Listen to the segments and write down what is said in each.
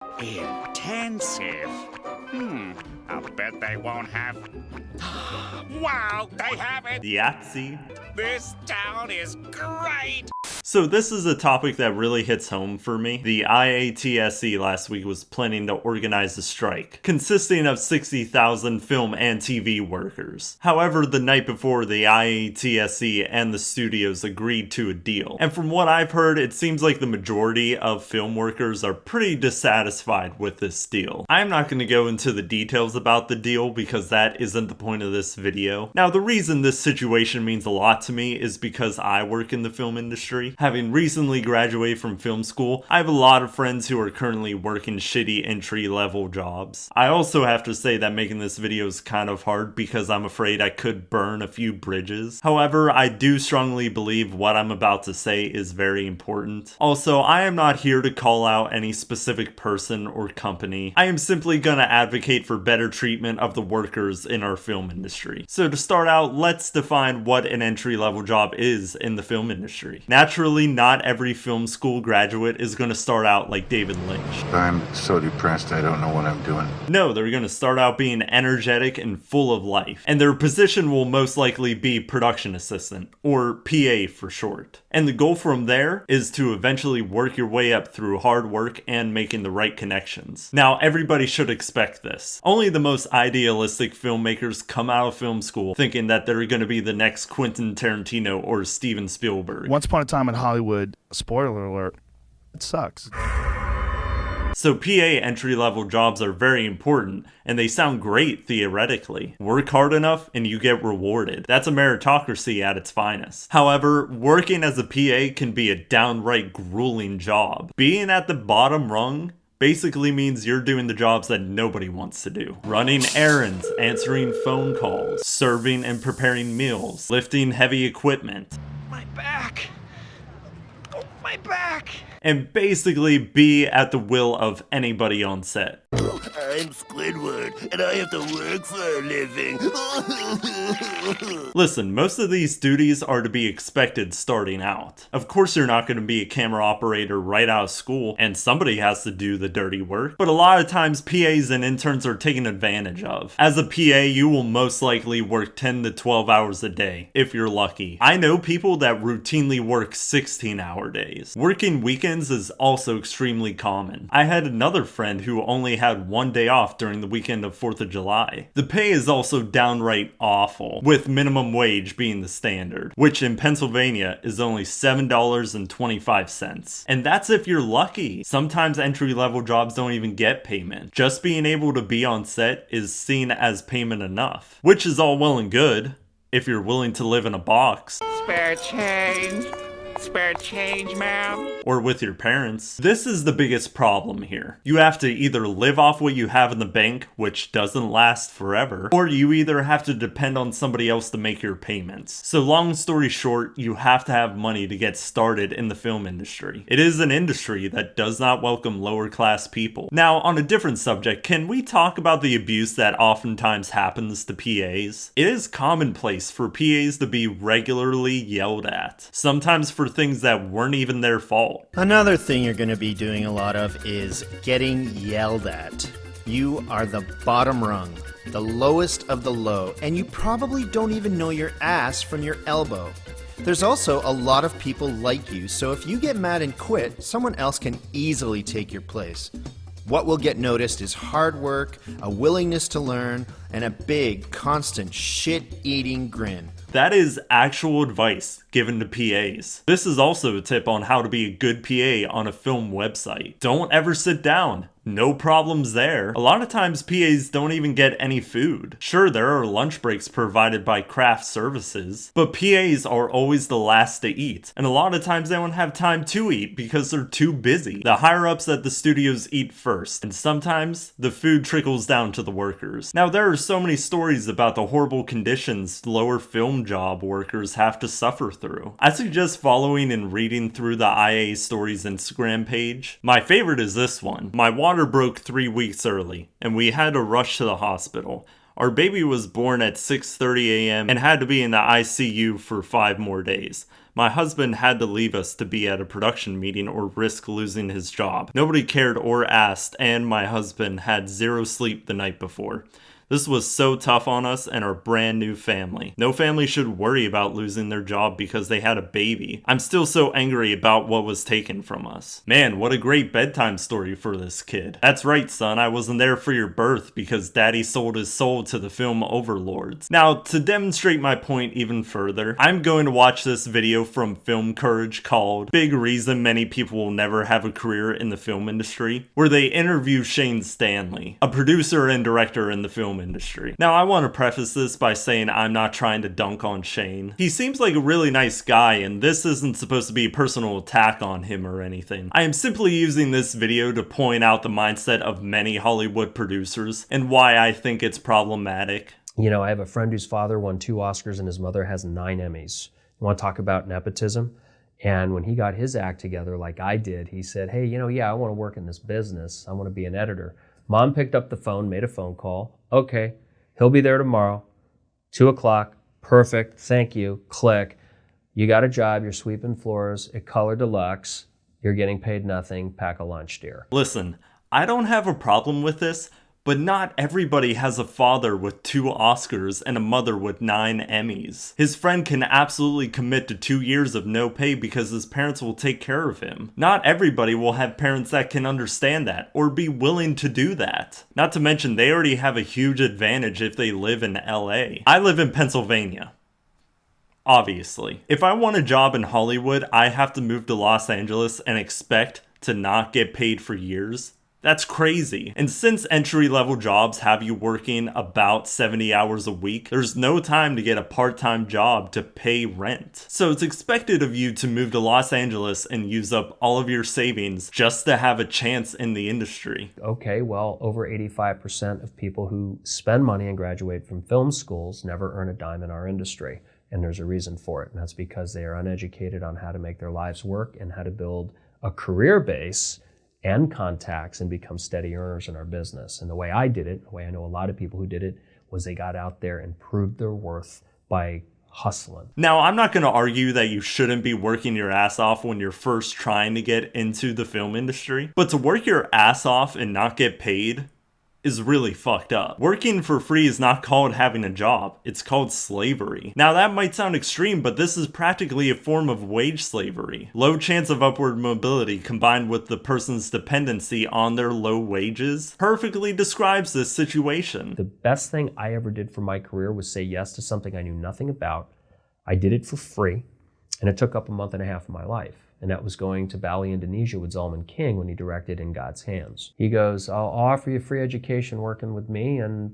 Intensive. I'll bet they won't have... Wow, they have it! IATSE. This town is great! So this is a topic that really hits home for me. The IATSE last week was planning to organize a strike, consisting of 60,000 film and TV workers. However, the night before, the IATSE and the studios agreed to a deal. And from what I've heard, it seems like the majority of film workers are pretty dissatisfied with this deal. I'm not going to go into the details about the deal because that isn't the point of this video. Now, the reason this situation means a lot to me is because I work in the film industry. Having recently graduated from film school, I have a lot of friends who are currently working shitty entry-level jobs. I also have to say that making this video is kind of hard because I'm afraid I could burn a few bridges. However, I do strongly believe what I'm about to say is very important. Also, I am not here to call out any specific person or company. I am simply gonna advocate for better treatment of the workers in our film industry. So to start out, let's define what an entry-level job is in the film industry. Naturally, not every film school graduate is going to start out like David Lynch. I'm so depressed I don't know what I'm doing. No, they're going to start out being energetic and full of life. And their position will most likely be production assistant, or PA for short. And the goal from there is to eventually work your way up through hard work and making the right connections. Now, everybody should expect this. Only the most idealistic filmmakers come out of film school thinking that they're going to be the next Quentin Tarantino or Steven Spielberg. Once upon a time in Hollywood, spoiler alert, it sucks. So PA entry-level jobs are very important, and they sound great theoretically. Work hard enough and you get rewarded. That's a meritocracy at its finest. However, working as a PA can be a downright grueling job. Being at the bottom rung basically means you're doing the jobs that nobody wants to do. Running errands, answering phone calls, serving and preparing meals, lifting heavy equipment. My back! Oh, my back! And basically be at the will of anybody on set. I'm Squidward, and I have to work for a living. Listen, most of these duties are to be expected starting out. Of course you're not going to be a camera operator right out of school, and somebody has to do the dirty work, but a lot of times PAs and interns are taken advantage of. As a PA, you will most likely work 10 to 12 hours a day, if you're lucky. I know people that routinely work 16-hour days. Working weekends is also extremely common. I had another friend who only had one day off during the weekend of 4th of July. The pay is also downright awful, with minimum wage being the standard, which in Pennsylvania is only $7.25. And that's if you're lucky. Sometimes entry-level jobs don't even get payment. Just being able to be on set is seen as payment enough, which is all well and good if you're willing to live in a box. Spare change. Spare change, ma'am. Or with your parents. This is the biggest problem here. You have to either live off what you have in the bank, which doesn't last forever, or you either have to depend on somebody else to make your payments. So long story short, you have to have money to get started in the film industry. It is an industry that does not welcome lower class people. Now, on a different subject, can we talk about the abuse that oftentimes happens to PAs? It is commonplace for PAs to be regularly yelled at, sometimes for things that weren't even their fault. Another thing you're going to be doing a lot of is getting yelled at. You are the bottom rung, the lowest of the low, and you probably don't even know your ass from your elbow. There's also a lot of people like you, so if you get mad and quit, someone else can easily take your place. What will get noticed is hard work, a willingness to learn, and a big, constant, shit-eating grin. That is actual advice given to PAs. This is also a tip on how to be a good PA on a film website. Don't ever sit down. No problems there. A lot of times PAs don't even get any food. Sure, there are lunch breaks provided by craft services, but PAs are always the last to eat. And a lot of times they don't have time to eat because they're too busy. The higher ups at the studios eat first, and sometimes the food trickles down to the workers. Now, there are so many stories about the horrible conditions lower film job workers have to suffer through. I suggest following and reading through the IA Stories Instagram page. My favorite is this one. My water broke 3 weeks early, and we had to rush to the hospital. Our baby was born at 6:30 a.m. and had to be in the ICU for 5 more days. My husband had to leave us to be at a production meeting or risk losing his job. Nobody cared or asked, and my husband had zero sleep the night before. This was so tough on us and our brand new family. No family should worry about losing their job because they had a baby. I'm still so angry about what was taken from us. Man, what a great bedtime story for this kid. That's right, son, I wasn't there for your birth because daddy sold his soul to the film overlords. Now, to demonstrate my point even further, I'm going to watch this video from Film Courage called Big Reason Many People Will Never Have a Career in the Film Industry, where they interview Shane Stanley, a producer and director in the film industry. Now, I want to preface this by saying I'm not trying to dunk on Shane. He seems like a really nice guy, and this isn't supposed to be a personal attack on him or anything. I am simply using this video to point out the mindset of many Hollywood producers and why I think it's problematic. You know, I have a friend whose father won 2 Oscars and his mother has 9 Emmys. You want to talk about nepotism? And when he got his act together like I did, he said, hey, I want to work in this business. I want to be an editor. Mom picked up the phone, made a phone call. Okay, he'll be there tomorrow, 2 o'clock, perfect, thank you, click. You got a job, you're sweeping floors at Color Deluxe, you're getting paid nothing, pack a lunch, dear. Listen, I don't have a problem with this, but not everybody has a father with 2 Oscars and a mother with 9 Emmys. His friend can absolutely commit to 2 years of no pay because his parents will take care of him. Not everybody will have parents that can understand that or be willing to do that. Not to mention they already have a huge advantage if they live in LA. I live in Pennsylvania. Obviously. If I want a job in Hollywood, I have to move to Los Angeles and expect to not get paid for years. That's crazy. And since entry-level jobs have you working about 70 hours a week, there's no time to get a part-time job to pay rent. So it's expected of you to move to Los Angeles and use up all of your savings just to have a chance in the industry. Okay, well, over 85% of people who spend money and graduate from film schools never earn a dime in our industry. And there's a reason for it, and that's because they are uneducated on how to make their lives work and how to build a career base and contacts and become steady earners in our business. And the way I did it, the way I know a lot of people who did it, was they got out there and proved their worth by hustling. Now, I'm not going to argue that you shouldn't be working your ass off when you're first trying to get into the film industry, but to work your ass off and not get paid is really fucked up. Working for free is not called having a job, it's called slavery. Now that might sound extreme, but this is practically a form of wage slavery. Low chance of upward mobility combined with the person's dependency on their low wages perfectly describes this situation. The best thing I ever did for my career was say yes to something I knew nothing about. I did it for free, and it took up 1.5 months of my life. And that was going to Bali, Indonesia with Zalman King when he directed In God's Hands. He goes, I'll offer you free education working with me and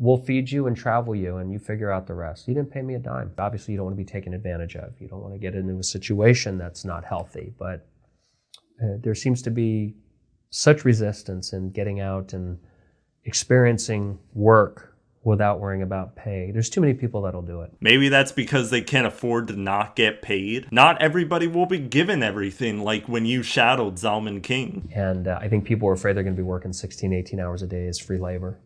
we'll feed you and travel you and you figure out the rest. He didn't pay me a dime. Obviously, you don't want to be taken advantage of. You don't want to get into a situation that's not healthy. But there seems to be such resistance in getting out and experiencing work without worrying about pay. There's too many people that'll do it. Maybe that's because they can't afford to not get paid. Not everybody will be given everything like when you shadowed Zalman King. And I think people are afraid they're going to be working 16, 18 hours a day as free labor.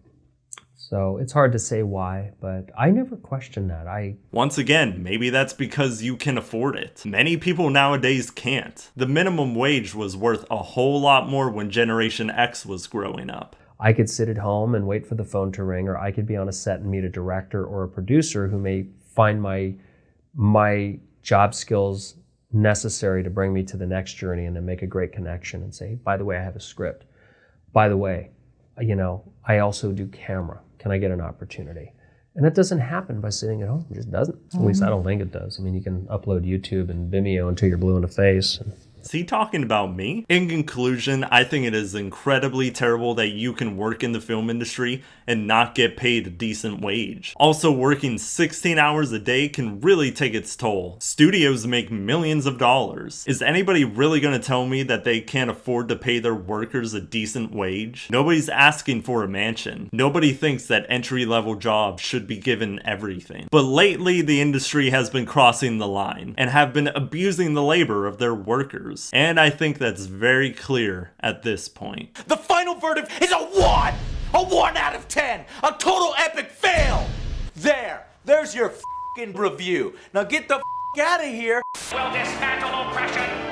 So it's hard to say why, but I never questioned that. Once again, maybe that's because you can afford it. Many people nowadays can't. The minimum wage was worth a whole lot more when Generation X was growing up. I could sit at home and wait for the phone to ring, or I could be on a set and meet a director or a producer who may find my job skills necessary to bring me to the next journey and then make a great connection and say, by the way, I have a script. By the way, I also do camera. Can I get an opportunity? And that doesn't happen by sitting at home. It just doesn't. At least I don't think it does. I mean, you can upload YouTube and Vimeo until you're blue in the face. Is he talking about me? In conclusion, I think it is incredibly terrible that you can work in the film industry and not get paid a decent wage. Also, working 16 hours a day can really take its toll. Studios make millions of dollars. Is anybody really going to tell me that they can't afford to pay their workers a decent wage? Nobody's asking for a mansion. Nobody thinks that entry-level jobs should be given everything. But lately, the industry has been crossing the line and have been abusing the labor of their workers. And I think that's very clear at this point. The final verdict is a 1! A 1 out of 10! A total epic fail! There's your f***ing review. Now get the f*** out of here. We'll dismantle oppression.